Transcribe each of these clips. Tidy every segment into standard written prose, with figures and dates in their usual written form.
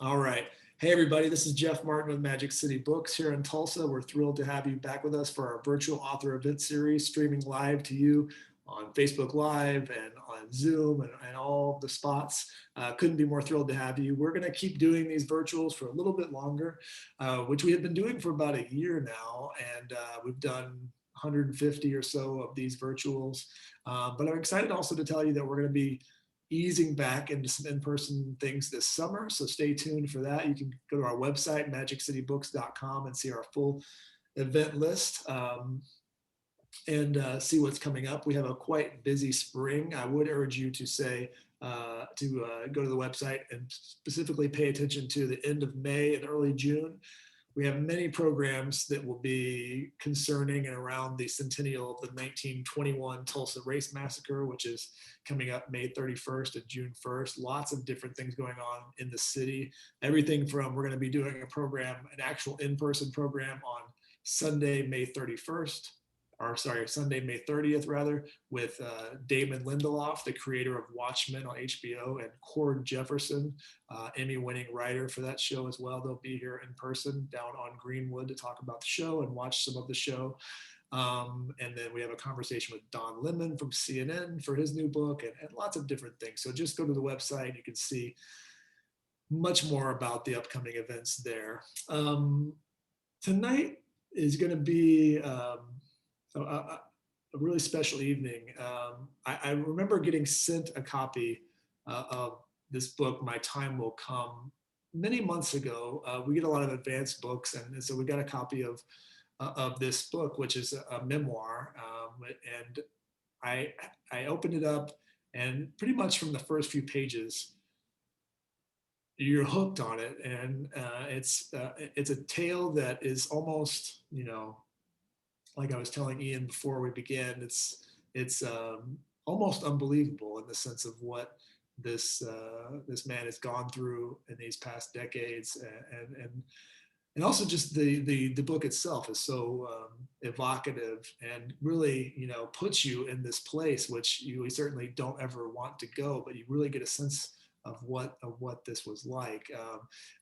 All right. Hey, everybody. This is Jeff Martin with Magic City Books here in Tulsa. We're thrilled to have you back with us for our virtual author event series, streaming live to you on Facebook Live and on Zoom and all the spots. Couldn't be more thrilled to have you. We're going to keep doing these virtuals for a little bit longer, which we have been doing for about a year now. And we've done 150 or so of these virtuals. But I'm excited also to tell you that we're going to be easing back into some in-person things this summer. So stay tuned for that. You can go to our website, magiccitybooks.com, and see our full event list and see what's coming up. We have a quite busy spring. I would urge you to go to the website and specifically pay attention to the end of May and early June. We have many programs that will be concerning and around the centennial of the 1921 Tulsa Race Massacre, which is coming up May 31st and June 1st. Lots of different things going on in the city. Everything from, we're going to be doing a program, an actual in-person program on Sunday, May 31st, or sorry, Sunday, May 30th, rather, with Damon Lindelof, the creator of Watchmen on HBO, and Cord Jefferson, Emmy-winning writer for that show as well. They'll be here in person down on Greenwood to talk about the show and watch some of the show. And then we have a conversation with Don Lemon from CNN for his new book, and lots of different things. So just go to the website. You can see much more about the upcoming events there. Tonight is going to be a really special evening. I remember getting sent a copy of this book, My Time Will Come, many months ago. We get a lot of advanced books, and so we got a copy of this book, which is a memoir. And I opened it up, and pretty much from the first few pages, you're hooked on it. And it's a tale that is almost, like I was telling Ian before we began, it's almost unbelievable in the sense of what this man has gone through in these past decades, and also just the book itself is so evocative and really puts you in this place which you certainly don't ever want to go, but you really get a sense of what this was like.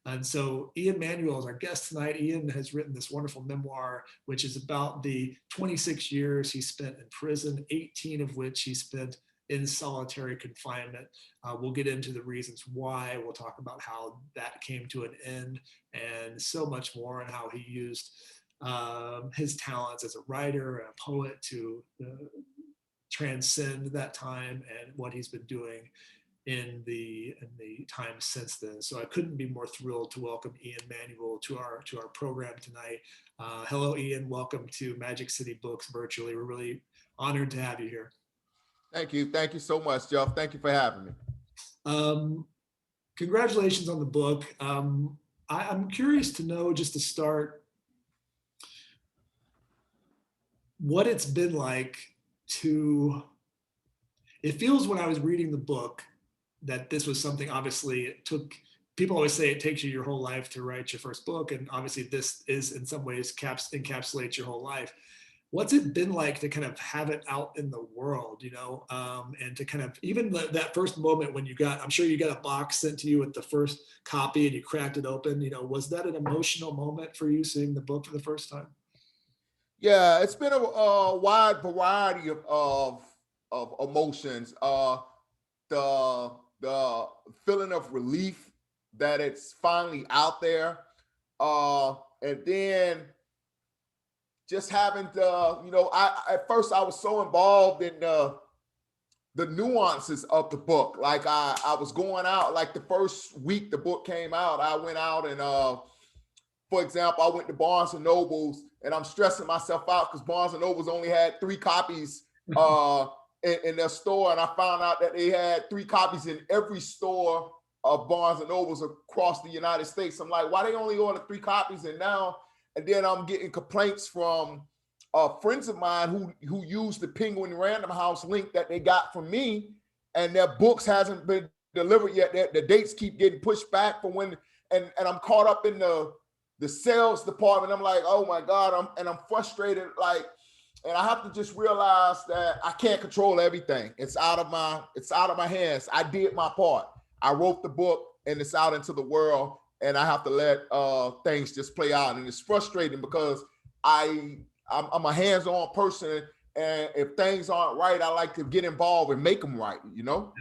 And so Ian Manuel is our guest tonight. Ian has written this wonderful memoir, which is about the 26 years he spent in prison, 18 of which he spent in solitary confinement. We'll get into the reasons why. We'll talk about how that came to an end and so much more, and how he used his talents as a writer and a poet to transcend that time, and what he's been doing in the time since then. So I couldn't be more thrilled to welcome Ian Manuel to our program tonight. Hello, Ian. Welcome to Magic City Books virtually. We're really honored to have you here. Thank you. Thank you so much, Jeff. Thank you for having me. Congratulations on the book. I'm curious to know, just to start, what it's been like to, it feels when I was reading the book that this was something, obviously it took, people always say it takes you your whole life to write your first book. And obviously this is in some ways encapsulates your whole life. What's it been like to kind of have it out in the world, and to kind of, even that first moment when I'm sure you got a box sent to you with the first copy and you cracked it open, was that an emotional moment for you seeing the book for the first time? Yeah, it's been a wide variety of emotions. The feeling of relief that it's finally out there, and then just having to, at first I was so involved in the nuances of the book. Like I was going out, like the first week the book came out, I went out and, for example, I went to Barnes and Nobles, and I'm stressing myself out because Barnes and Nobles only had 3 copies in their store, and I found out that they had 3 copies in every store of Barnes and Nobles across the United States. I'm like, why they only order 3 copies? And then I'm getting complaints from friends of mine who used the Penguin Random House link that they got from me, and their books hasn't been delivered yet. The dates keep getting pushed back for when, and I'm caught up in the sales department. I'm like, oh my God, I'm frustrated. Like, and I have to just realize that I can't control everything. It's out of my hands. I did my part. I wrote the book, and it's out into the world. and I have to let things just play out. And it's frustrating because I'm a hands-on person, and if things aren't right, I like to get involved and make them right, you know?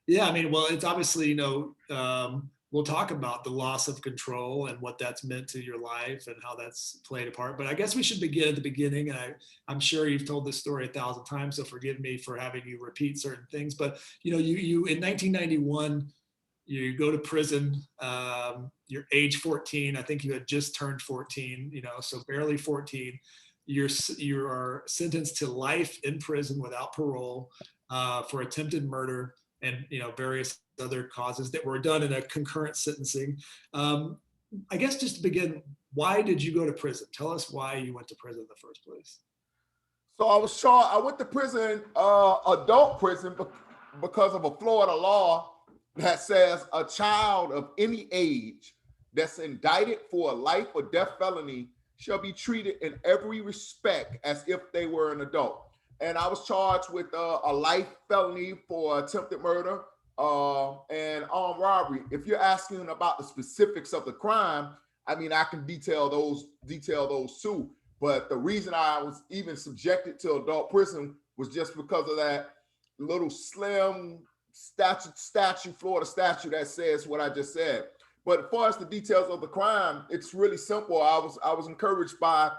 Yeah, I mean, well, it's obviously, we'll talk about the loss of control and what that's meant to your life and how that's played a part. But I guess we should begin at the beginning. And I'm sure you've told this story 1,000 times, so forgive me for having you repeat certain things. But you in 1991, you go to prison. You're age 14. I think you had just turned 14. So barely 14. You are sentenced to life in prison without parole for attempted murder and various other causes that were done in a concurrent sentencing. I guess just to begin, why did you go to prison? Tell us why you went to prison in the first place. So I went to prison, adult prison, because of a Florida law that says a child of any age that's indicted for a life or death felony shall be treated in every respect as if they were an adult. And I was charged with a life felony for attempted murder and armed robbery. If you're asking about the specifics of the crime, I mean, I can detail those too. But the reason I was even subjected to adult prison was just because of that little slim Florida statute that says what I just said. But as far as the details of the crime, it's really simple. I was encouraged by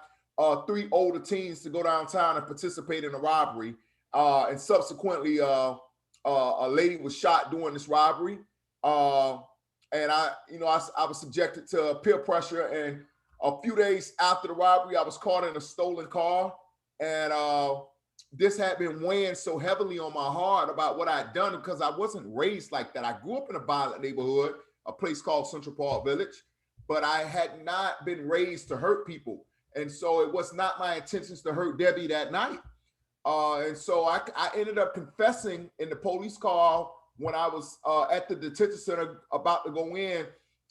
3 older teens to go downtown and participate in a robbery. And subsequently, a lady was shot during this robbery. And I was subjected to peer pressure. And a few days after the robbery, I was caught in a stolen car. And this had been weighing so heavily on my heart about what I'd done, because I wasn't raised like that. I grew up in a violent neighborhood, a place called Central Park Village, but I had not been raised to hurt people. And so it was not my intentions to hurt Debbie that night. And so I ended up confessing in the police car when I was at the detention center about to go in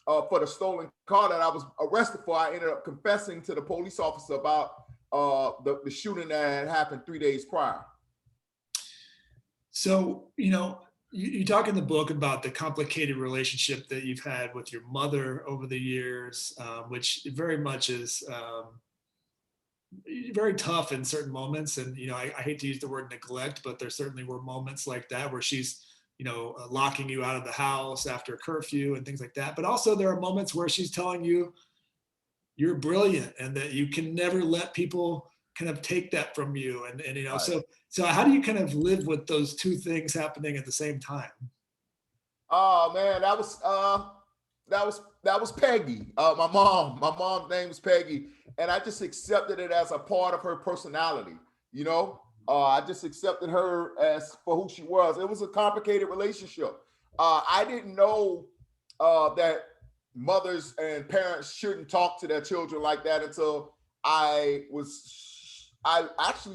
for the stolen car that I was arrested for. I ended up confessing to the police officer about the shooting that had happened 3 days prior. So, you talk in the book about the complicated relationship that you've had with your mother over the years, which very much is very tough in certain moments. And, I hate to use the word neglect, but there certainly were moments like that where she's, locking you out of the house after curfew and things like that. But also there are moments where she's telling you you're brilliant and that you can never let people kind of take that from you. And Right. So how do you kind of live with those two things happening at the same time? Oh man, that was Peggy. My mom's name was Peggy, and I just accepted it as a part of her personality. I just accepted her as for who she was. It was a complicated relationship. I didn't know that mothers and parents shouldn't talk to their children like that until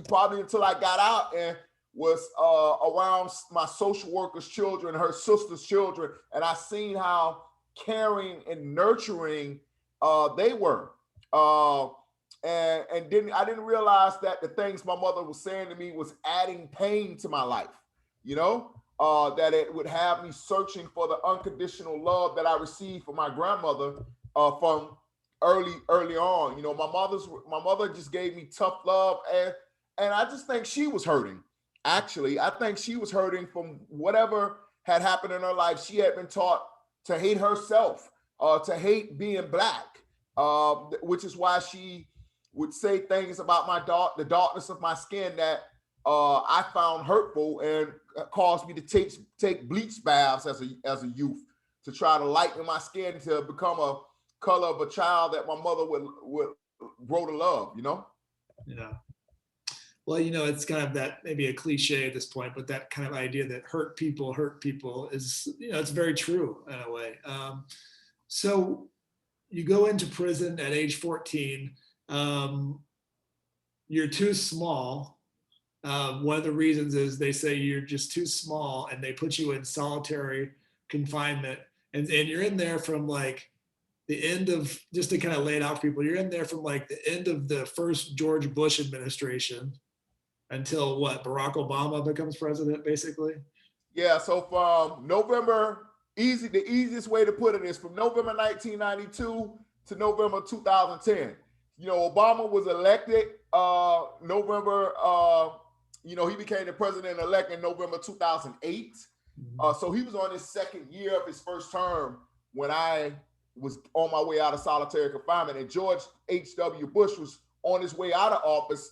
probably until I got out and was around my social worker's children, her sister's children, and I seen how caring and nurturing they were. And I didn't realize that the things my mother was saying to me was adding pain to my life, that it would have me searching for the unconditional love that I received from my grandmother from early on. My mother just gave me tough love, and I just think she was hurting. Actually, I think she was hurting from whatever had happened in her life. She had been taught to hate herself, to hate being Black, which is why she would say things about the darkness of my skin that I found hurtful and caused me to take bleach baths as a youth to try to lighten my skin to become a color of a child that my mother would grow to love. Yeah. Well, it's kind of that, maybe a cliche at this point, but that kind of idea that hurt people is, it's very true in a way. So you go into prison at age 14. You're too small. One of the reasons is they say you're just too small and they put you in solitary confinement. And you're in there from like the end of, just to kind of lay it out for people, you're in there from like the end of the first George Bush administration until what, Barack Obama becomes president, basically? Yeah, so from November The easiest way to put it is from November 1992 to November 2010. You know, Obama was elected November. You know, he became the president-elect in November 2008. So he was on his second year of his first term when I was on my way out of solitary confinement, and George H.W. Bush was on his way out of office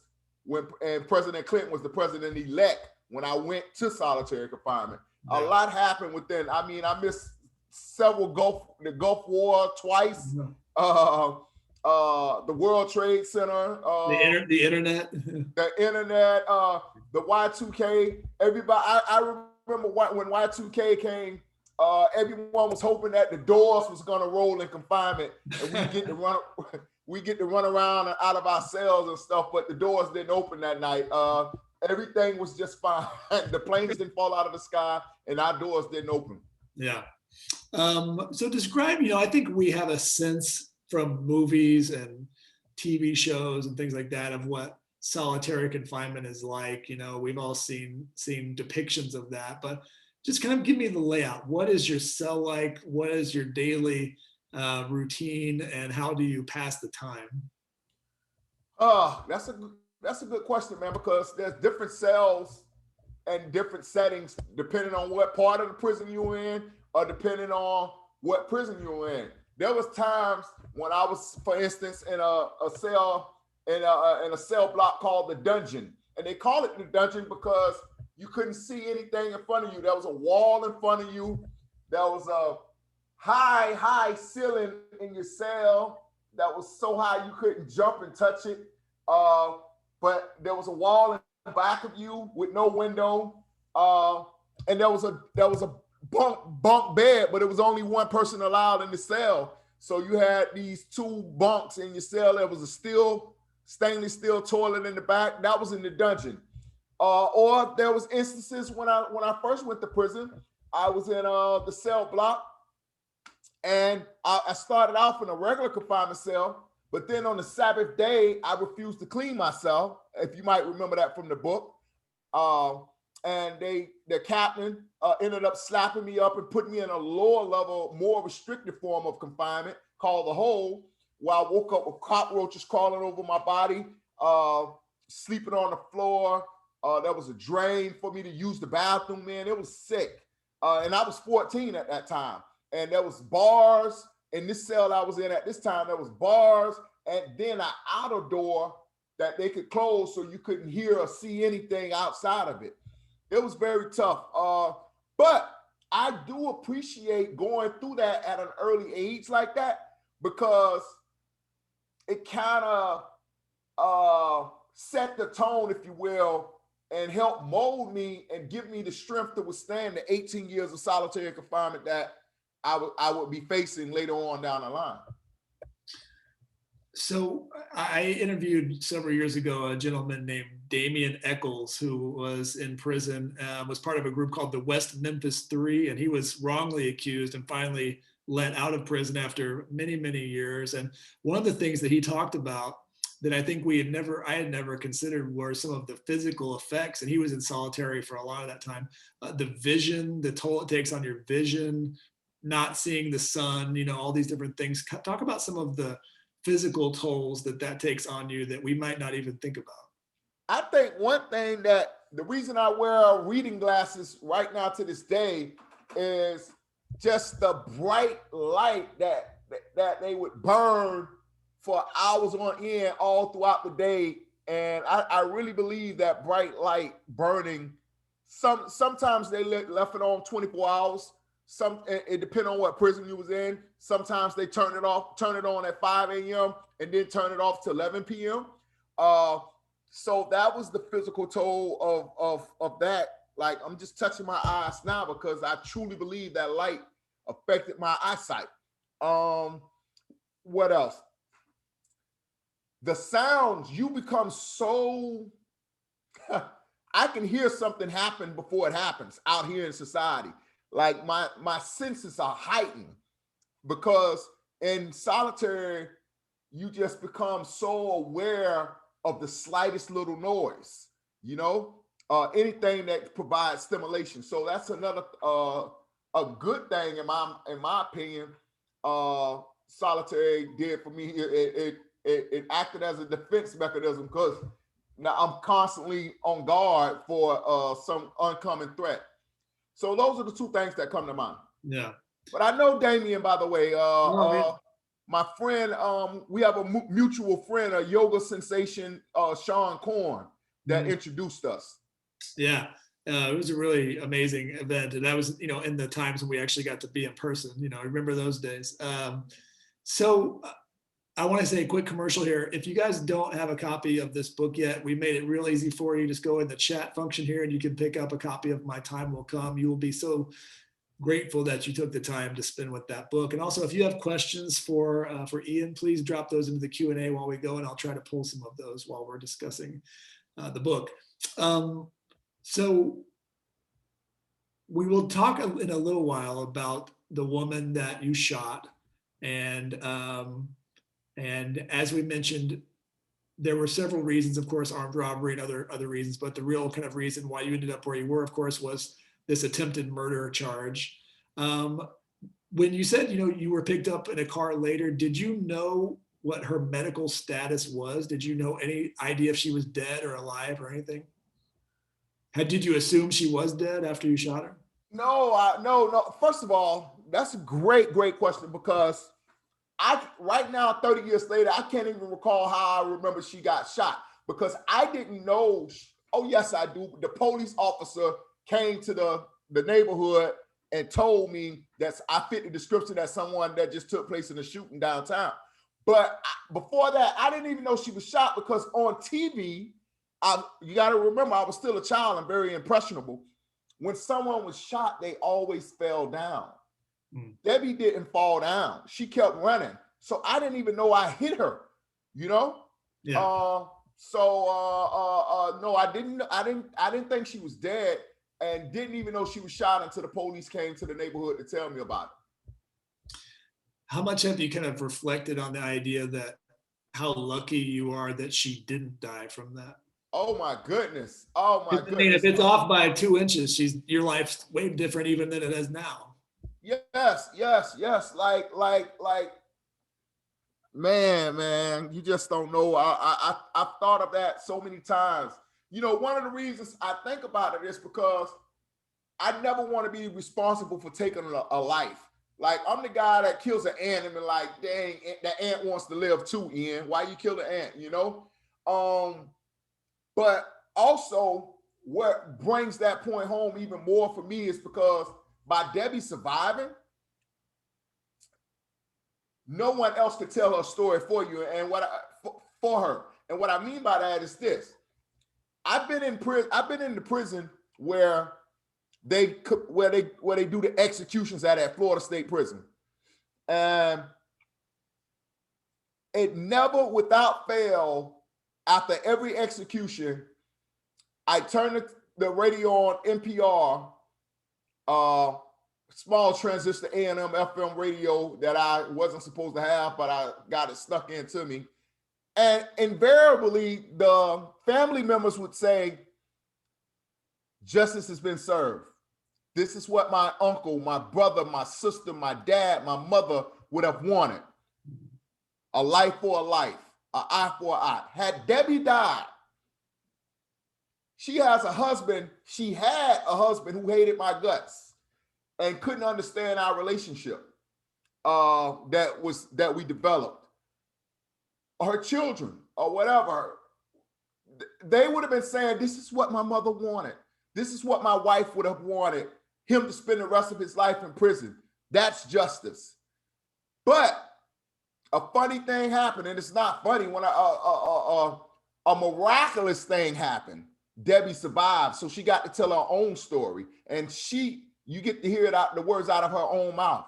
and President Clinton was the president-elect when I went to solitary confinement. Yeah. A lot happened within. I mean, I missed several the Gulf War twice. The World Trade Center, the internet, the Y2K. Everybody, I remember when Y2K came. Everyone was hoping that the doors was going to roll in confinement, and we get to run around and out of our cells and stuff. But the doors didn't open that night. Everything was just fine. The planes didn't fall out of the sky, and our doors didn't open. Yeah. So describe. You know, I think we have a sense from movies and TV shows and things like that of what solitary confinement is like. You know, we've all seen depictions of that, but just kind of give me the layout. What is your cell like? What is your daily routine, and how do you pass the time? That's a good question, man, because there's different cells and different settings depending on what part of the prison you're in, or depending on what prison you're in. There was times when I was, for instance, in a cell in a cell block called the dungeon, and they call it the dungeon because you couldn't see anything in front of you. There was a wall in front of you. There was a high ceiling in your cell that was so high you couldn't jump and touch it. But there was a wall in the back of you with no window. And there was a bunk bed, but it was only one person allowed in the cell. So you had these two bunks in your cell. There was a stainless steel toilet in the back. That was in the dungeon. Or there was instances when I first went to prison, I was in the cell block, and I started off in a regular confinement cell, but then on the Sabbath day, I refused to clean myself, if you might remember that from the book. And the captain ended up slapping me up and putting me in a lower level, more restricted form of confinement called the hole, where I woke up with cockroaches crawling over my body, sleeping on the floor. There was a drain for me to use the bathroom, man. It was sick. And I was 14 at that time. And there was bars in this cell I was in at this time. There was bars and then an outer door that they could close so you couldn't hear or see anything outside of it. It was very tough. But I do appreciate going through that at an early age like that, because it kind of set the tone, if you will, and help mold me and give me the strength to withstand the 18 years of solitary confinement that I would be facing later on down the line. So I interviewed several years ago a gentleman named Damian Eccles, who was in prison, was part of a group called the West Memphis Three, and he was wrongly accused and finally let out of prison after many, many years. And one of the things that he talked about that I think I had never considered were some of the physical effects. And he was in solitary for a lot of that time. The vision, the toll it takes on your vision, not seeing the sun, you know, all these different things. Talk about some of the physical tolls that takes on you that we might not even think about. I think one thing that the reason I wear reading glasses right now to this day is just the bright light that they would burn for hours on end all throughout the day. And I really believe that bright light burning, sometimes they left it on 24 hours. It depends on what prison you was in. Sometimes they turn it on at 5 a.m. and then turn it off to 11 p.m. So that was the physical toll of that. Like, I'm just touching my eyes now because I truly believe that light affected my eyesight. What else? The sounds, you become so, I can hear something happen before it happens out here in society. Like my senses are heightened because in solitary, you just become so aware of the slightest little noise, you know, anything that provides stimulation. So that's another a good thing in my opinion. Solitary did for me. It acted as a defense mechanism because now I'm constantly on guard for some oncoming threat. So those are the two things that come to mind. Yeah. But I know Damien, by the way. Oh, My friend, we have a mutual friend, a yoga sensation, Sean Korn, that introduced us. yeah. It was a really amazing event. And that was, in the times when we actually got to be in person, I remember those days. So I want to say a quick commercial here. If you guys don't have a copy of this book yet, we made it real easy for you. Just go in the chat function here and you can pick up a copy of My Time Will Come. You will be so grateful that you took the time to spend with that book. And also, if you have questions for Ian, please drop those into the Q&A while we go, and I'll try to pull some of those while we're discussing the book. So we will talk in a little while about the woman that you shot, and as we mentioned, there were several reasons, of course, armed robbery and other reasons, but the real kind of reason why you ended up where you were, of course, was this attempted murder charge. When you said, you were picked up in a car later, did you know what her medical status was? Did you know any idea if she was dead or alive or anything? Did you assume she was dead after you shot her? No. First of all, that's a great question because right now, 30 years later, I can't even recall how I remember she got shot because I didn't know. Oh, yes, I do. The police officer came to the neighborhood and told me that I fit the description as someone that just took place in a shooting downtown. But before that, I didn't even know she was shot because on TV, you got to remember, I was still a child and very impressionable. When someone was shot, they always fell down. Debbie didn't fall down. She kept running. So I didn't even know I hit her, Yeah. No, I didn't think she was dead and didn't even know she was shot until the police came to the neighborhood to tell me about it. How much have you kind of reflected on the idea that how lucky you are that she didn't die from that? Oh my goodness. Oh my goodness. I mean, if it's off by 2 inches, your life's way different even than it is now. Yes. Like, man, you just don't know. I've thought of that so many times. One of the reasons I think about it is because I never want to be responsible for taking a life. Like, I'm the guy that kills an ant and be like, dang, that ant wants to live too, Ian. Why you kill the ant, But also what brings that point home even more for me is because by Debbie surviving, no one else could tell her story for you and for her. And what I mean by that is this: I've been in the prison where they do the executions at Florida State Prison, and it never, without fail, after every execution, I turn the radio on NPR. Small transistor A&M FM radio that I wasn't supposed to have, but I got it stuck into me. And invariably, the family members would say, justice has been served. This is what my uncle, my brother, my sister, my dad, my mother would have wanted. A life for a life, an eye for an eye. Had Debbie died, she had a husband who hated my guts and couldn't understand our relationship that we developed. Her children or whatever, they would have been saying, this is what my mother wanted. This is what my wife would have wanted, him to spend the rest of his life in prison. That's justice. But a funny thing happened, and it's not funny, when a miraculous thing happened. Debbie survived, so she got to tell her own story, and you get to hear the words out of her own mouth.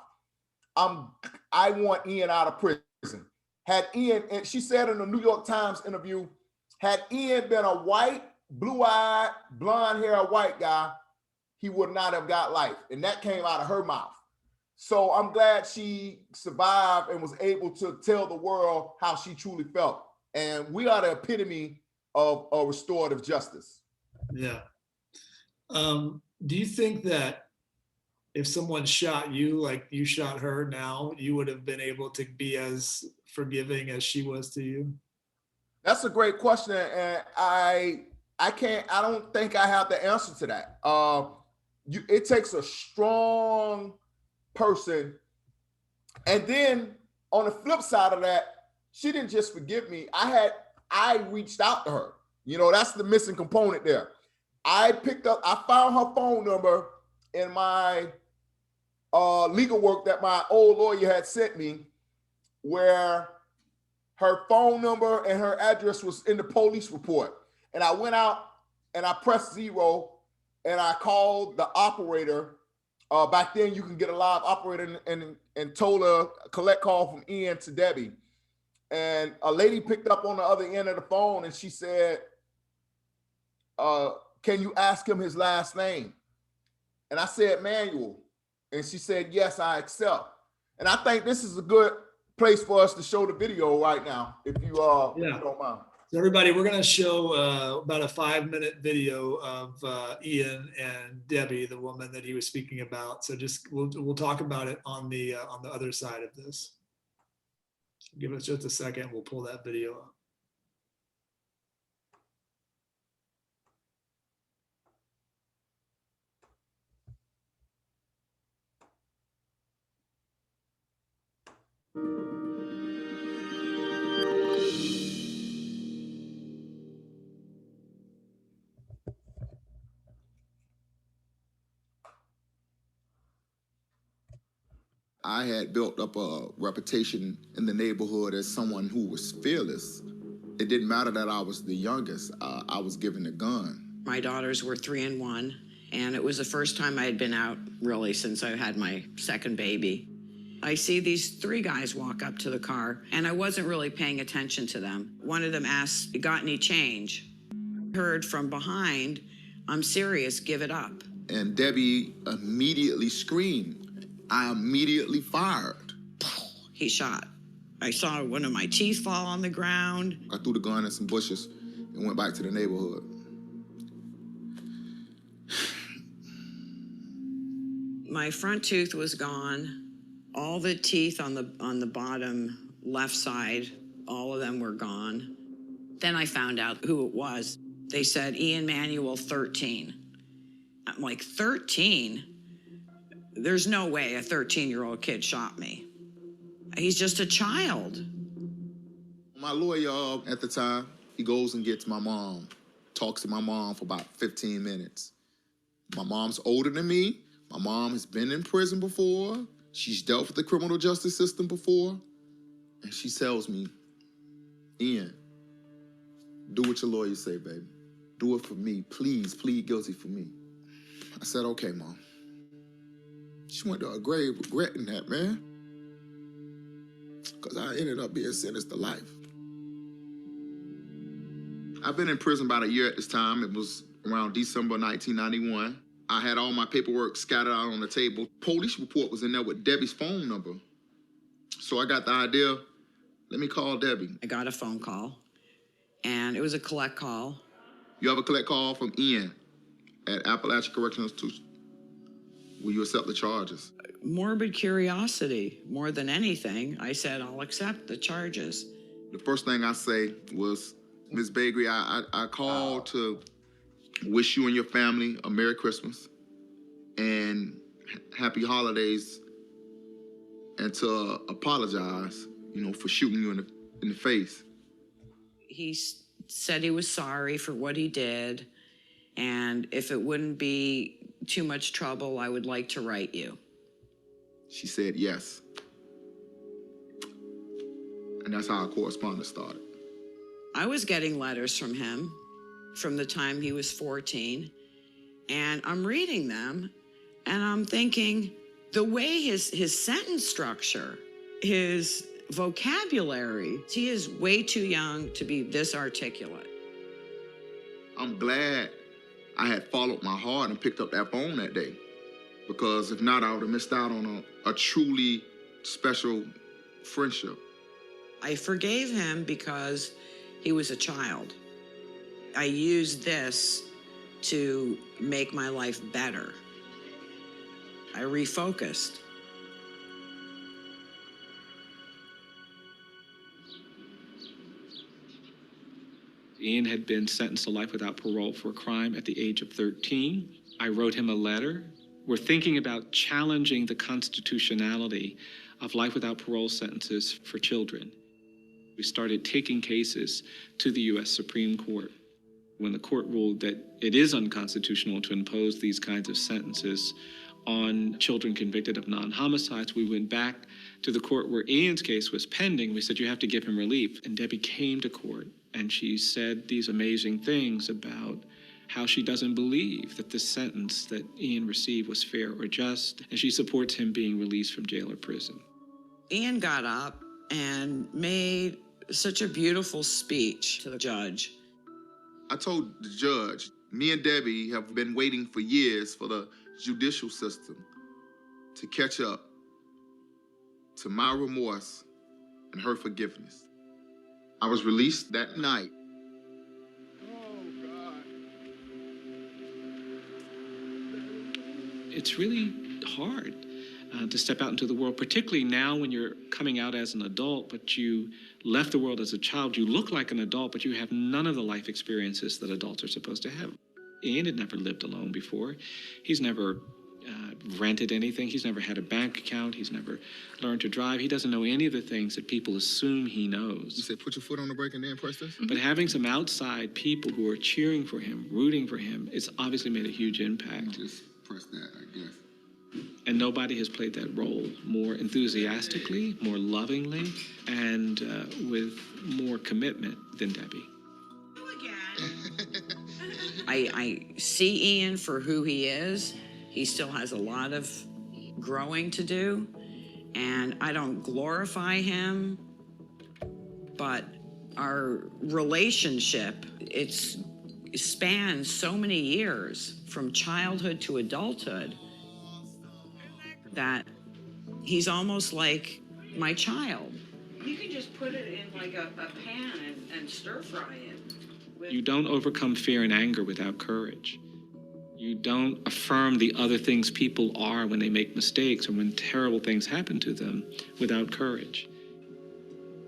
I want Ian out of prison. Had Ian, and she said in a New York Times interview, had Ian been a white, blue-eyed, blonde-haired white guy, he would not have got life. And that came out of her mouth. So I'm glad she survived and was able to tell the world how she truly felt. And we are the epitome of restorative justice. Yeah. Do you think that if someone shot you like you shot her now, you would have been able to be as forgiving as she was to you? That's a great question, and I don't think I have the answer to that. It takes a strong person, and then on the flip side of that, she didn't just forgive me. I reached out to her. That's the missing component there. I found her phone number in my legal work that my old lawyer had sent me, where her phone number and her address was in the police report. And I went out and I pressed 0 and I called the operator. Back then, you can get a live operator, and told a collect call from Ian to Debbie. And a lady picked up on the other end of the phone and she said, can you ask him his last name? And I said, Manuel. And she said, yes, I accept. And I think this is a good place for us to show the video right now, if you don't mind. So everybody, we're going to show about a 5-minute video of Ian and Debbie, the woman that he was speaking about. So we'll talk about it on the other side of this. So give us just a second. We'll pull that video up. I had built up a reputation in the neighborhood as someone who was fearless. It didn't matter that I was the youngest. I was given a gun. My daughters were 3 and 1, and it was the first time I had been out really since I had my second baby. I see these 3 guys walk up to the car, and I wasn't really paying attention to them. One of them asked, "You got any change?" Heard from behind, "I'm serious, give it up." And Debbie immediately screamed. I immediately fired. He shot. I saw one of my teeth fall on the ground. I threw the gun in some bushes and went back to the neighborhood. My front tooth was gone. All the teeth on the bottom left side, all of them were gone. Then I found out who it was. They said Ian Manuel, 13. I'm like, 13? There's no way a 13-year-old kid shot me. He's just a child. My lawyer at the time, he goes and gets my mom, talks to my mom for about 15 minutes. My mom's older than me. My mom has been in prison before. She's dealt with the criminal justice system before. And she tells me, Ian, do what your lawyers say, baby. Do it for me. Please plead guilty for me. I said, okay, Mom. She went to her grave regretting that, man. Because I ended up being sentenced to life. I've been in prison about a year at this time. It was around December 1991. I had all my paperwork scattered out on the table. Police report was in there with Debbie's phone number. So I got the idea, let me call Debbie. I got a phone call, and it was a collect call. You have a collect call from Ian at Appalachian Correctional Institution. Will you accept the charges? Morbid curiosity, more than anything. I said, I'll accept the charges. The first thing I say was, Ms. Bagley, I called to wish you and your family a Merry Christmas and Happy Holidays, and to apologize, for shooting you in the face. He said he was sorry for what he did, and if it wouldn't be too much trouble, I would like to write you. She said yes. And that's how our correspondence started. I was getting letters from him from the time he was 14, and I'm reading them, and I'm thinking, the way his sentence structure, his vocabulary, he is way too young to be this articulate. I'm glad I had followed my heart and picked up that phone that day, because if not, I would have missed out on a truly special friendship. I forgave him because he was a child. I used this to make my life better. I refocused. Ian had been sentenced to life without parole for a crime at the age of 13. I wrote him a letter. We're thinking about challenging the constitutionality of life without parole sentences for children. We started taking cases to the U.S. Supreme Court. When the court ruled that it is unconstitutional to impose these kinds of sentences on children convicted of non-homicides, we went back to the court where Ian's case was pending. We said, you have to give him relief. And Debbie came to court and she said these amazing things about how she doesn't believe that the sentence that Ian received was fair or just, and she supports him being released from jail or prison. Ian got up and made such a beautiful speech to the judge. I told the judge, me and Debbie have been waiting for years for the judicial system to catch up to my remorse and her forgiveness. I was released that night. Oh, God. It's really hard to step out into the world, particularly now when you're coming out as an adult, but you left the world as a child. You look like an adult, but you have none of the life experiences that adults are supposed to have. Ian had never lived alone before. He's never rented anything. He's never had a bank account. He's never learned to drive. He doesn't know any of the things that people assume he knows. You said, put your foot on the brake and then press this? But having some outside people who are cheering for him, rooting for him, it's obviously made a huge impact. Just press that, I guess. And nobody has played that role more enthusiastically, more lovingly, and with more commitment than Debbie. I see Ian for who he is. He still has a lot of growing to do, and I don't glorify him, but our relationship, it spans so many years from childhood to adulthood that he's almost like my child. You can just put it in like a pan and stir fry it. You don't overcome fear and anger without courage. You don't affirm the other things people are when they make mistakes or when terrible things happen to them without courage.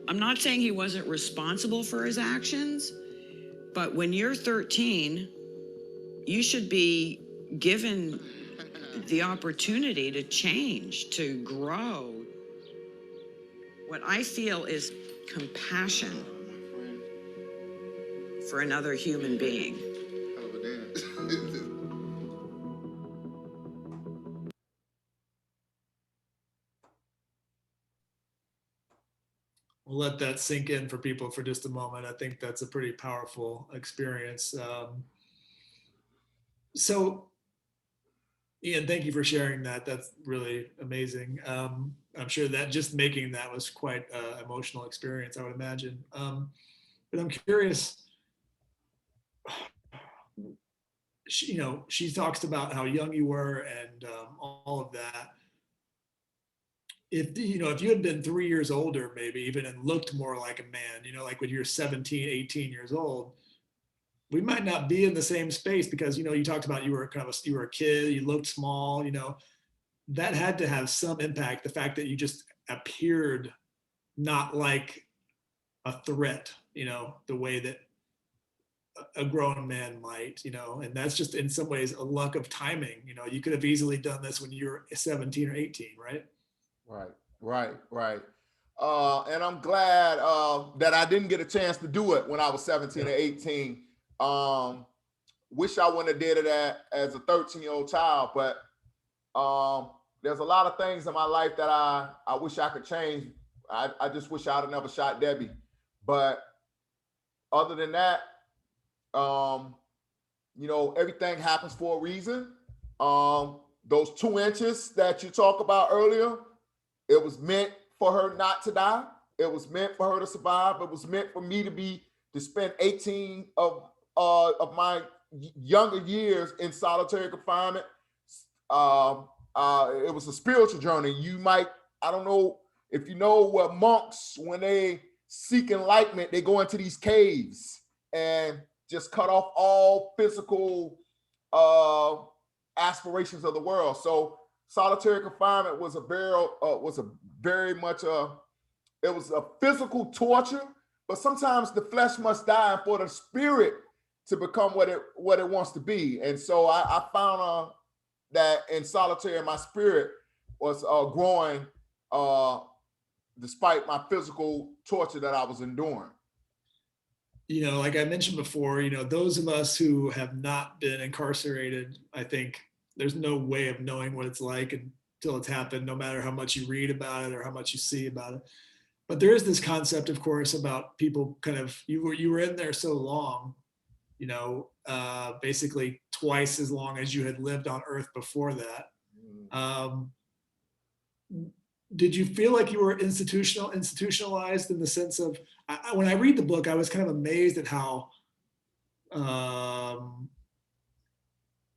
I'm not saying he wasn't responsible for his actions, but when you're 13, you should be given the opportunity to change, to grow. What I feel is compassion for another human being. Hell of a dance. We'll let that sink in for people for just a moment. I think that's a pretty powerful experience. So, Ian, thank you for sharing that. That's really amazing. I'm sure that just making that was quite an emotional experience, I would imagine. But I'm curious, she talks about how young you were and all of that. If you had been 3 years older, maybe even, and looked more like a man, like when you're 17, 18 years old, we might not be in the same space because, you talked about you were a kid, you looked small, that had to have some impact. The fact that you just appeared not like a threat, the way that a grown man might, and that's just in some ways a luck of timing. You could have easily done this when you were 17 or 18, right? Right. And I'm glad that I didn't get a chance to do it when I was 17 or 18. Wish I wouldn't have did it as a 13-year-old child, but there's a lot of things in my life that I wish I could change. I just wish I'd have never shot Debbie. But other than that, everything happens for a reason. Those 2 inches that you talked about earlier, it was meant for her not to die. It was meant for her to survive. It was meant for me to spend 18 of my younger years in solitary confinement. It was a spiritual journey. I don't know if you know what monks, when they seek enlightenment, they go into these caves and just cut off all physical aspirations of the world. So solitary confinement was very much it was a physical torture, but sometimes the flesh must die for the spirit to become what it wants to be. And so I found that in solitary, my spirit was growing despite my physical torture that I was enduring. You know, like I mentioned before, you know, those of us who have not been incarcerated, I think there's no way of knowing what it's like until it's happened, no matter how much you read about it or how much you see about it. But there is this concept, of course, about people kind of, you were in there so long, you know, basically twice as long as you had lived on Earth before that. Did you feel like you were institutionalized in the sense of, when I read the book, I was kind of amazed at how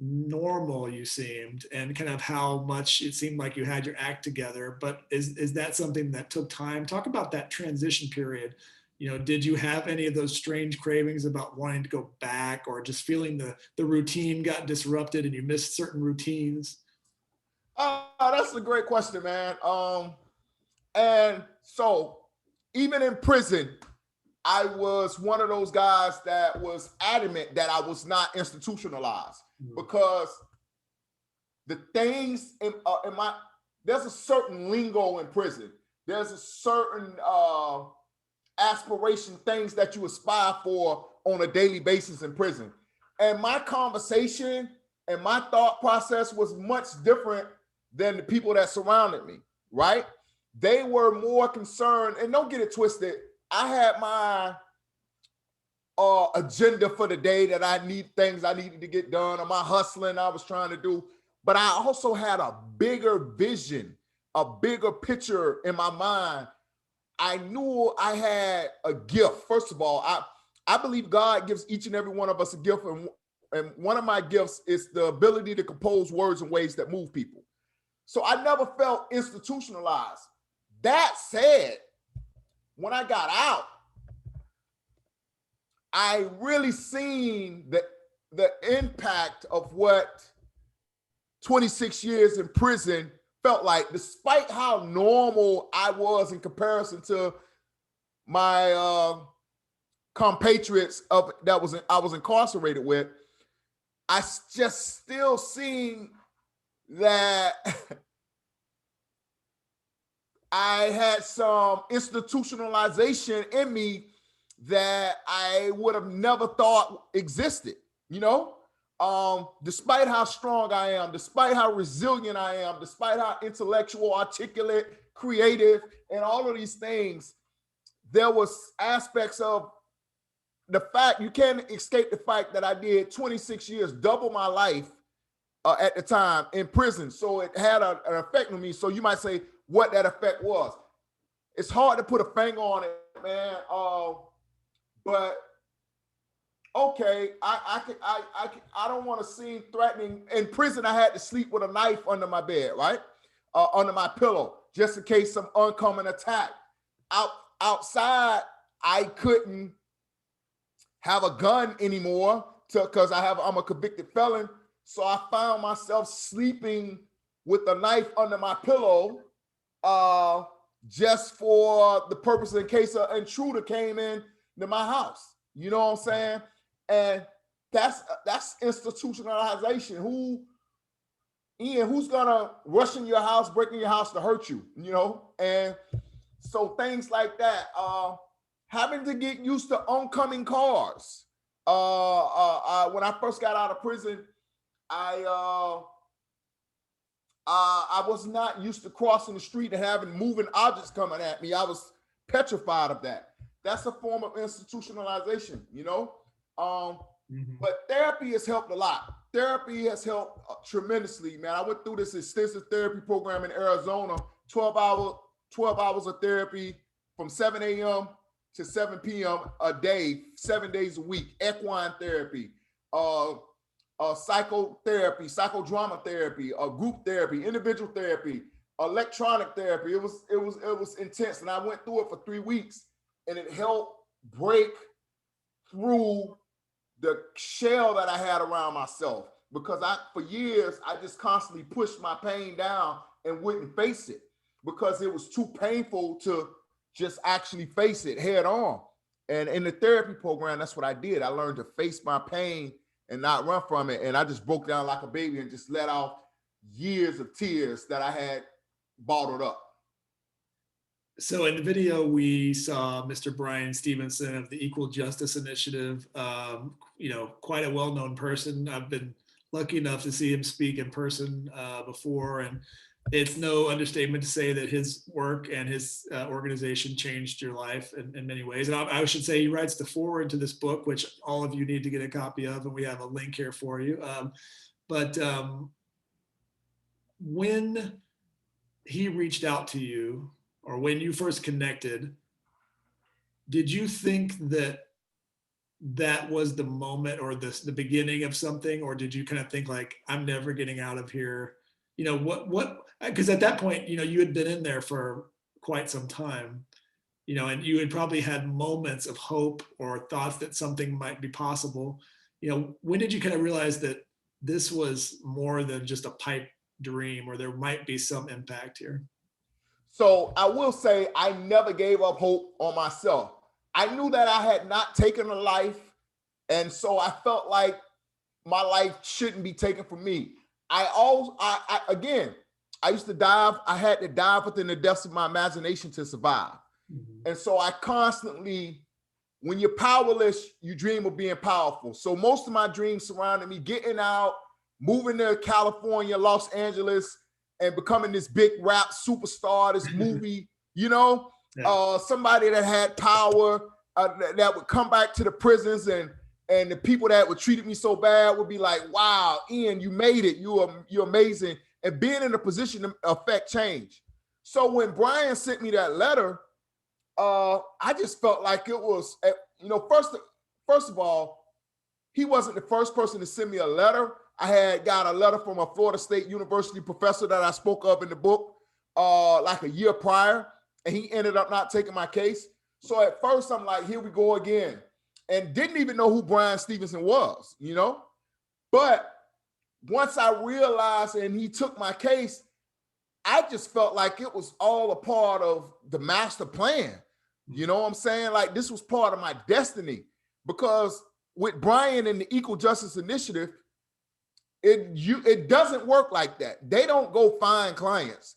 normal you seemed and kind of how much it seemed like you had your act together. But is that something that took time? Talk about that transition period. You know, did you have any of those strange cravings about wanting to go back, or just feeling the routine got disrupted and you missed certain routines? That's a great question, man. And so even in prison, I was one of those guys that was adamant that I was not institutionalized, because the things in my, there's a certain lingo in prison. There's a certain aspiration, things that you aspire for on a daily basis in prison. And my conversation and my thought process was much different than the people that surrounded me, right? They were more concerned, and don't get it twisted, I had my agenda for the day that I needed to get done, or my hustling I was trying to do. But I also had a bigger vision, a bigger picture in my mind. I knew I had a gift. First of all, I believe God gives each and every one of us a gift. And one of my gifts is the ability to compose words in ways that move people. So I never felt institutionalized. That said, when I got out, I really seen the impact of what 26 years in prison felt like, despite how normal I was in comparison to my compatriots I was incarcerated with. I just still seen that I had some institutionalization in me that I would have never thought existed, you know? Despite how strong I am, despite how resilient I am, despite how intellectual, articulate, creative, and all of these things, there was aspects of the fact, you can't escape the fact that I did 26 years, double my life at the time in prison. So it had an effect on me. So you might say what that effect was. It's hard to put a finger on it, man. But okay, I don't want to seem threatening. In prison, I had to sleep with a knife under my bed, right? Under my pillow, just in case some oncoming attack. Outside, I couldn't have a gun anymore because I'm a convicted felon. So I found myself sleeping with a knife under my pillow, just for the purpose in case an intruder came in to my house. You know what I'm saying? And that's institutionalization. Ian, who's gonna rush in your house, break in your house to hurt you? You know, and so things like that. Having to get used to oncoming cars. When I first got out of prison, I was not used to crossing the street and having moving objects coming at me. I was petrified of that. That's a form of institutionalization, you know? But therapy has helped a lot. Therapy has helped tremendously, man. I went through this extensive therapy program in Arizona, 12 hours of therapy from 7 a.m. to 7 p.m. a day, 7 days a week, equine therapy, psychotherapy, psychodrama therapy, group therapy, individual therapy, electronic therapy. It was intense. And I went through it for 3 weeks, and it helped break through the shell that I had around myself, because for years, I just constantly pushed my pain down and wouldn't face it because it was too painful to just actually face it head on. And in the therapy program, that's what I did. I learned to face my pain and not run from it. And I just broke down like a baby and just let out years of tears that I had bottled up. So in the video, we saw Mr. Bryan Stevenson of the Equal Justice Initiative, quite a well-known person. I've been lucky enough to see him speak in person before, and it's no understatement to say that his work and his organization changed your life in many ways. And I should say he writes the foreword to this book, which all of you need to get a copy of, and we have a link here for you. But when he reached out to you, or when you first connected, did you think that that was the moment or the beginning of something? Or did you kind of think like, I'm never getting out of here? Because at that point, you had been in there for quite some time, and you had probably had moments of hope or thoughts that something might be possible. When did you kind of realize that this was more than just a pipe dream, or there might be some impact here? So I will say I never gave up hope on myself. I knew that I had not taken a life, and so I felt like my life shouldn't be taken from me. I used to dive. I had to dive within the depths of my imagination to survive. Mm-hmm. And so I constantly, when you're powerless, you dream of being powerful. So most of my dreams surrounded me getting out, moving to California, Los Angeles, and becoming this big rap superstar, this movie, somebody that had power, that would come back to the prisons, and the people that would treated me so bad would be like, wow, Ian, you made it. You're amazing. And being in a position to affect change. So when Bryan sent me that letter, I just felt like it was, first of all, he wasn't the first person to send me a letter. I had got a letter from a Florida State University professor that I spoke of in the book like a year prior, and he ended up not taking my case. So at first I'm like, here we go again, and didn't even know who Bryan Stevenson was, But once I realized and he took my case, I just felt like it was all a part of the master plan. You know what I'm saying? Like this was part of my destiny, because with Bryan and the Equal Justice Initiative, it doesn't work like that. They don't go find clients.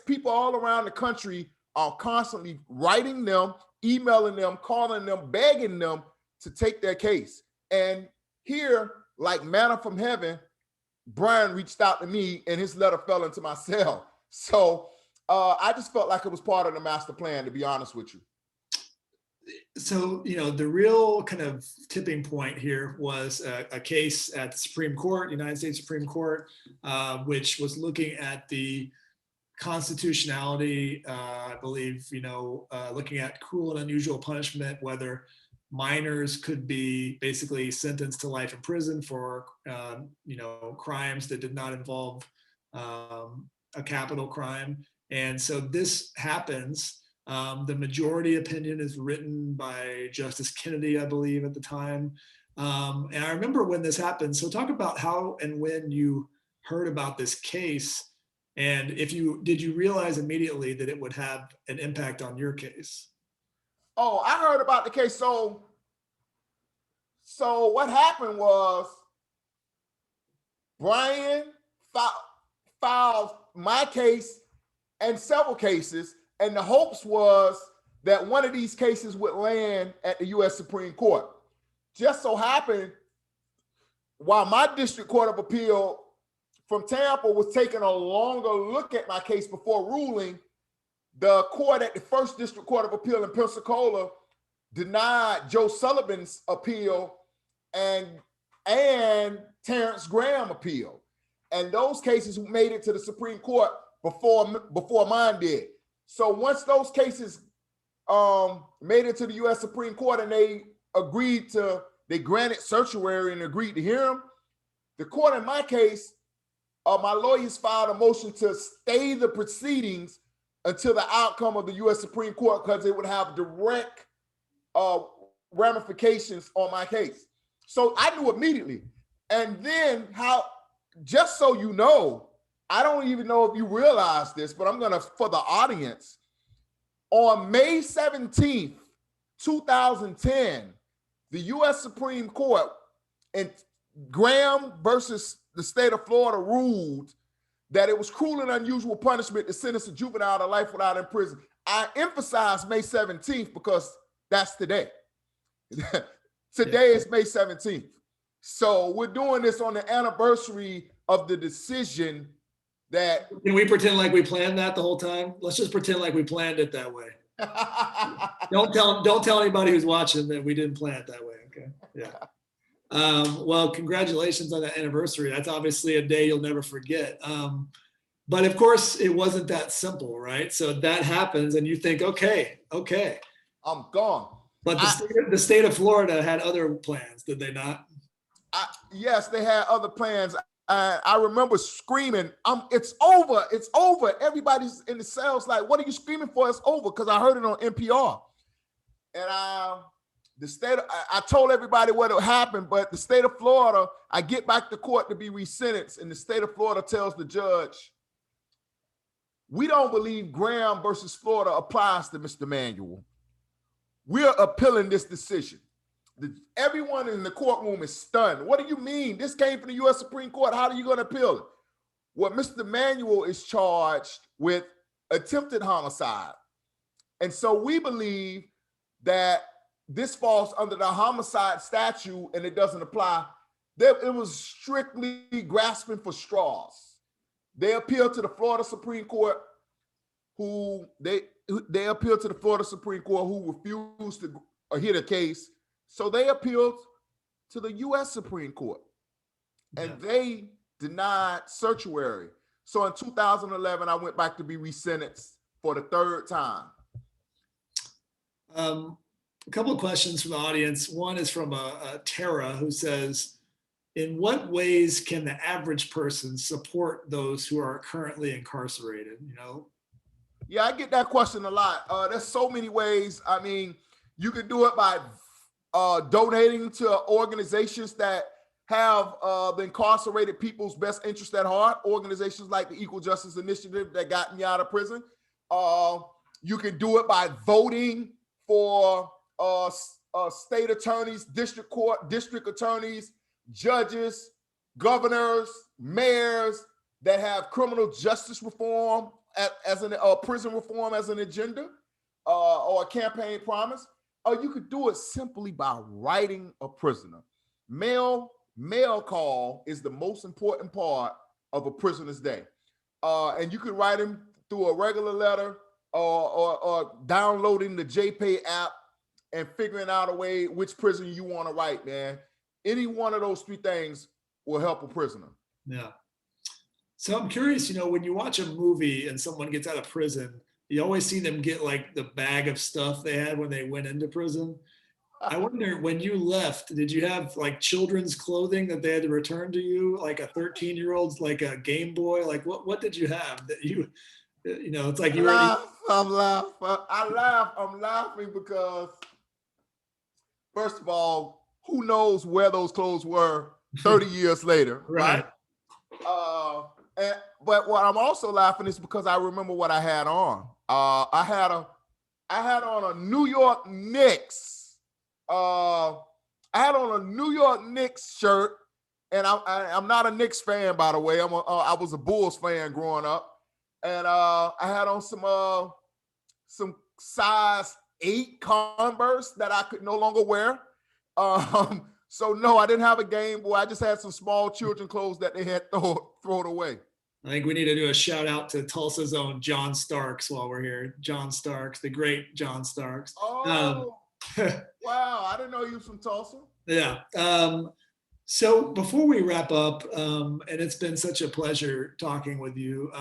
People all around the country are constantly writing them, emailing them, calling them, begging them to take their case. And here, like manna from heaven, Bryan reached out to me and his letter fell into my cell. So I just felt like it was part of the master plan, to be honest with you. So, the real kind of tipping point here was a case at the Supreme Court, United States Supreme Court, which was looking at the constitutionality, I believe, looking at cruel and unusual punishment, whether minors could be basically sentenced to life in prison for, crimes that did not involve a capital crime. And so this happens. The majority opinion is written by Justice Kennedy, I believe, at the time. And I remember when this happened. So talk about how and when you heard about this case, and did you realize immediately that it would have an impact on your case? Oh, I heard about the case. So what happened was Bryan filed my case and several cases, and the hopes was that one of these cases would land at the U.S. Supreme Court. Just so happened, while my district court of appeal from Tampa was taking a longer look at my case before ruling, the court at the First District Court of Appeal in Pensacola denied Joe Sullivan's appeal and Terrence Graham appeal. And those cases made it to the Supreme Court before mine did. So once those cases made it to the U.S. Supreme Court and they granted certiorari and agreed to hear them, the court in my case, my lawyers filed a motion to stay the proceedings until the outcome of the U.S. Supreme Court, because it would have direct ramifications on my case. So I knew immediately. And then just so you know, I don't even know if you realize this, but I'm going to, for the audience, on May 17th, 2010, the U.S. Supreme Court in Graham versus the state of Florida ruled that it was cruel and unusual punishment to sentence a juvenile to life without imprisonment. I emphasize May 17th because that's today. Today is May 17th. So we're doing this on the anniversary of the decision that. Can we pretend like we planned that the whole time? Let's just pretend like we planned it that way. Don't tell anybody who's watching that we didn't plan it that way. Okay. Yeah. Well, congratulations on that anniversary. That's obviously a day you'll never forget. But of course, it wasn't that simple, right? So that happens, and you think, okay, I'm gone. But the state of Florida had other plans, did they not? Yes, they had other plans. I remember screaming, it's over, it's over. Everybody's in the cells like, what are you screaming for? It's over, because I heard it on NPR. And I told everybody what happened, but the state of Florida, I get back to court to be resentenced, and the state of Florida tells the judge, we don't believe Graham versus Florida applies to Mr. Manuel. We're appealing this decision. Everyone in the courtroom is stunned. What do you mean? This came from the U.S. Supreme Court. How are you going to appeal it? Well, Mr. Manuel is charged with attempted homicide. And so we believe that this falls under the homicide statute and it doesn't apply. It was strictly grasping for straws. They appealed to the Florida Supreme Court, who appealed to the Florida Supreme Court, who refused to hear the case. So they appealed to the U.S. Supreme Court, and they denied certiorari. So in 2011, I went back to be resentenced for the third time. A couple of questions from the audience. One is from Tara, who says, in what ways can the average person support those who are currently incarcerated? Yeah, I get that question a lot. There's so many ways. I mean, you can do it by donating to organizations that have the incarcerated people's best interest at heart, organizations like the Equal Justice Initiative that got me out of prison. You can do it by voting for state attorneys, district court, district attorneys, judges, governors, mayors that have criminal justice reform as an prison reform as an agenda or a campaign promise. Or you could do it simply by writing a prisoner. Mail call is the most important part of a prisoner's day. And you can write him through a regular letter or downloading the JPay app and figuring out a way which prison you want to write, man. Any one of those three things will help a prisoner. Yeah. So I'm curious, when you watch a movie and someone gets out of prison, you always see them get like the bag of stuff they had when they went into prison. I wonder, when you left, did you have like children's clothing that they had to return to you? Like a 13-year-old's, like a Game Boy? Like what did you have that it's like you were. I'm laughing because, first of all, who knows where those clothes were 30 years later, right? But what I'm also laughing is because I remember what I had on. I had on a New York Knicks. I had on a New York Knicks shirt, and I'm not a Knicks fan, by the way. I was a Bulls fan growing up, and I had on some size 8 Converse that I could no longer wear. So no, I didn't have a Game Boy. I just had some small children clothes that they had thrown away. I think we need to do a shout out to Tulsa's own John Starks while we're here. John Starks, the great John Starks. Oh, wow. I didn't know you was from Tulsa. Yeah. So before we wrap up, and it's been such a pleasure talking with you.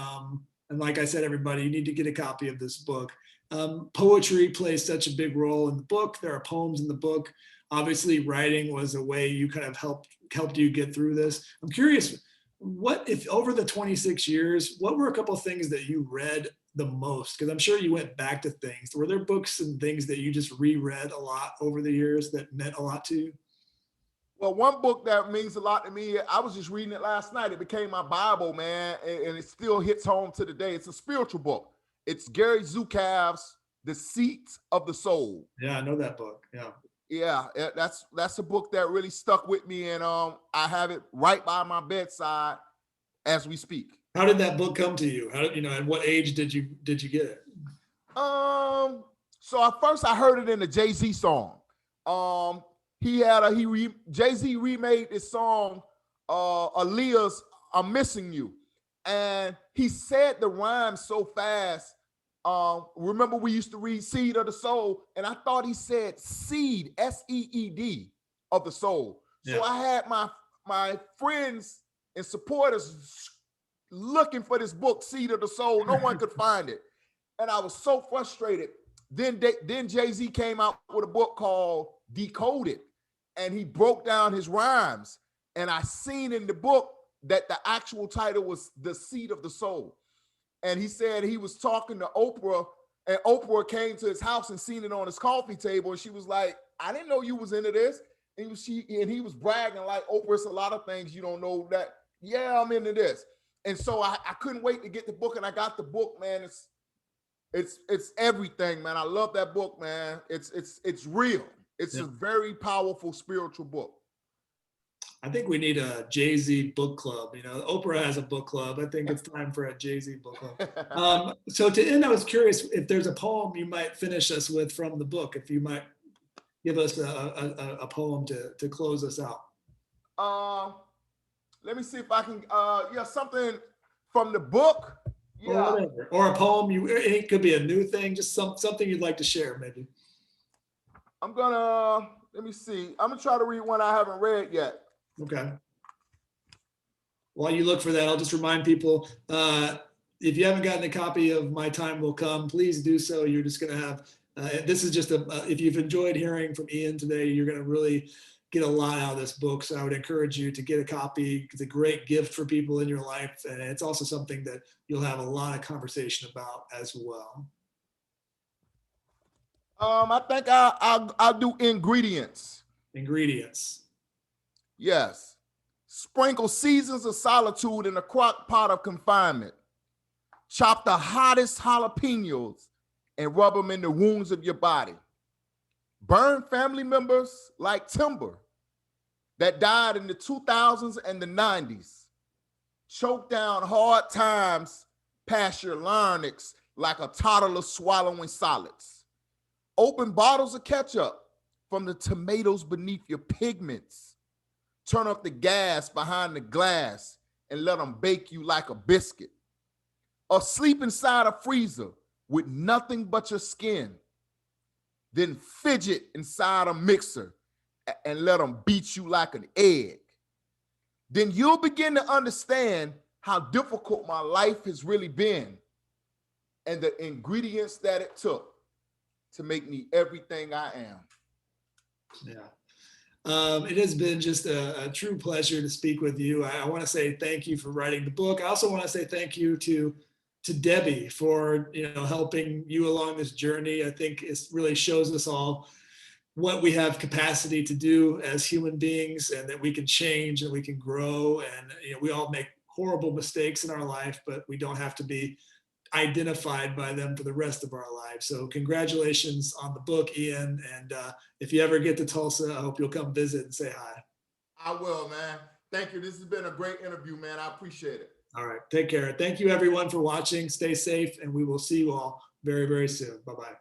And like I said, everybody, you need to get a copy of this book. Poetry plays such a big role in the book. There are poems in the book. Obviously, writing was a way you kind of helped you get through this. I'm curious, what if over the 26 years, what were a couple of things that you read the most? Because I'm sure you went back to things. Were there books and things that you just reread a lot over the years that meant a lot to you? Well, one book that means a lot to me, I was just reading it last night. It became my Bible, man, and it still hits home to the day. It's a spiritual book. It's Gary Zukav's The Seat of the Soul. Yeah, I know that book. Yeah. Yeah, that's a book that really stuck with me, and I have it right by my bedside as we speak. How did that book come to you? How did, at what age did you get it? So at first I heard it in a Jay-Z song. Jay-Z remade this song, Aaliyah's "I'm Missing You," and he said the rhyme so fast. Remember we used to read Seed of the Soul, and I thought he said seed, S-E-E-D, of the soul. Yeah. So I had my friends and supporters looking for this book, Seed of the Soul. No one could find it. And I was so frustrated. Then Jay-Z came out with a book called Decoded, and he broke down his rhymes. And I seen in the book that the actual title was The Seed of the Soul. And he said he was talking to Oprah, and Oprah came to his house and seen it on his coffee table. And she was like, I didn't know you was into this. And he was bragging like, Oprah, it's a lot of things you don't know that. Yeah, I'm into this. And so I couldn't wait to get the book, and I got the book, man. It's everything, man. I love that book, man. It's real. It's a very powerful spiritual book. I think we need a Jay-Z book club. Oprah has a book club. I think it's time for a Jay-Z book club. So to end, I was curious if there's a poem you might finish us with from the book, if you might give us a poem to close us out. Let me see if I can, something from the book. Yeah. Or whatever. Or a poem, it could be a new thing, just something you'd like to share, maybe. Let me see. I'm gonna try to read one I haven't read yet. Okay. While you look for that, I'll just remind people, if you haven't gotten a copy of My Time Will Come, please do so. You're just going to have, this is just if you've enjoyed hearing from Ian today, you're going to really get a lot out of this book. So I would encourage you to get a copy. It's a great gift for people in your life. And it's also something that you'll have a lot of conversation about as well. I think I'll do ingredients. Ingredients. Yes. Sprinkle seasons of solitude in a crock pot of confinement. Chop the hottest jalapenos and rub them in the wounds of your body. Burn family members like timber that died in the 2000s and the 90s. Choke down hard times past your larynx like a toddler swallowing solids. Open bottles of ketchup from the tomatoes beneath your pigments. Turn up the gas behind the glass and let them bake you like a biscuit. Or sleep inside a freezer with nothing but your skin. Then fidget inside a mixer and let them beat you like an egg. Then you'll begin to understand how difficult my life has really been and the ingredients that it took to make me everything I am. Yeah. It has been just a true pleasure to speak with you. I want to say thank you for writing the book. I also want to say thank you to Debbie for helping you along this journey. I think it really shows us all what we have capacity to do as human beings, and that we can change and we can grow. And we all make horrible mistakes in our life, but we don't have to be identified by them for the rest of our lives. So congratulations on the book, Ian. And if you ever get to Tulsa, I hope you'll come visit and say hi. I will, man. Thank you. This has been a great interview, man. I appreciate it. All right. Take care. Thank you everyone for watching. Stay safe, and we will see you all very, very soon. Bye-bye.